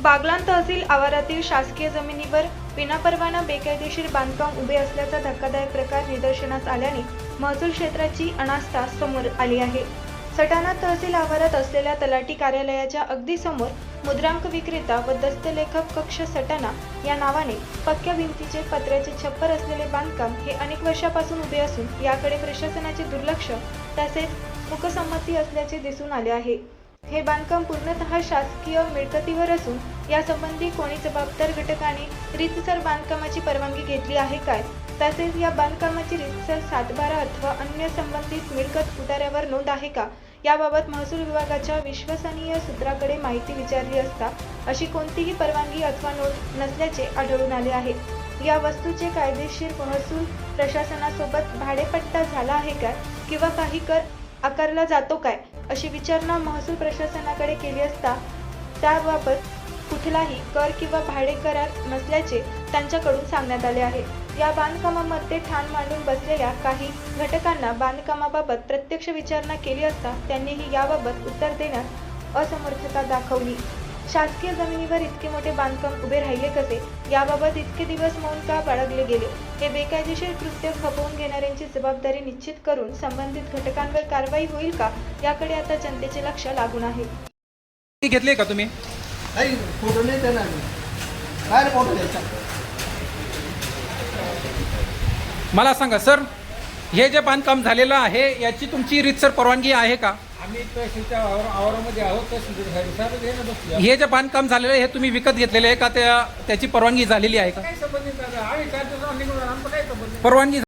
बागलाण तहसील आवारातील शासकीय जमिनीवर विनापरवाना बेकायदेशीर बांधकाम उभे असल्याचा धक्कादायक प्रकार निदर्शनास आल्याने महसूल क्षेत्राची अनास्था समोर आली आहे। सटाणा तहसील आवारात असलेल्या तलाठी कार्यालयाच्या अगदी समोर मुद्रांक विक्रेता व दस्तलेखक कक्ष सटाणा या नावाने पक्क्या भिंतीचे पत्र्याचे छप्पर असलेले बांधकाम हे अनेक वर्षापासून उभे असून याकडे प्रशासनाचे दुर्लक्ष तसेच मूकसंमती असल्याचे दिसून आले आहे। हे बांधकाम पूर्णतः शासकीय मिळकतीवर असून यासंबंधी कोणी जबाबदार घटकाने रीतसर बांधकामाची परवानगी घेतली आहे काय, तसेच या बांधकामाची रीतसर सातबारा अथवा अन्य संबंधित मिळकत उतार्यावर नोंद आहे का, याबाबत महसूल विभागाच्या विश्वसनीय सूत्राकडे माहिती विचारली असता अशी कोणतीही परवानगी अथवा नोंद नसल्याचे आढळून आले आहे। या वस्तूचे कायदेशीर महसूल प्रशासनासोबत भाडेपट्टा झाला आहे काय किंवा काही कर आकारला जातो काय, अशी विचारणा महसूल प्रशासनाकडे केली असता त्याबाबत कुठलाही कर किंवा भाडे करार नसल्याचे त्यांच्याकडून सांगण्यात आले आहे। या बांधकामामध्ये ठाण मांडून बसलेल्या काही घटकांना बांधकामाबाबत प्रत्यक्ष विचारणा केली असता त्यांनीही याबाबत उत्तर देण्यास असमर्थता दाखवली। शासकीय जमिनीवर इतके मोठे बांधकाम उभे राहिले कसे, याबाबत इतके दिवस मौन का बाळगले गेले, हे बेकायदेशीर कृत्य खपवून घेणाऱ्यांची जबाबदारी निश्चित करून संबंधित घटकांवर कारवाई होईल का, याकडे आता जनतेचे लक्ष लागून आहे। घेतले का तुम्ही? नाही, फोटो नाही देणार मी. काय फोटो द्यायचा? मला सांगा सर, हे जे बांधकाम झालेलं आहे याची तुमची रीतसर परवानगी आहे का? आम्ही तहसीलच्या आवारामध्ये आहोत, तहसीलदार हे जे बांधकाम झालेलं आहे हे तुम्ही विकत घेतलेले आहे का, त्याची परवानगी झालेली आहे का? काही संबंधित नाही. आम्ही 4 दिवसांनी निघून आमचं काही संबंध नाही. परवानगी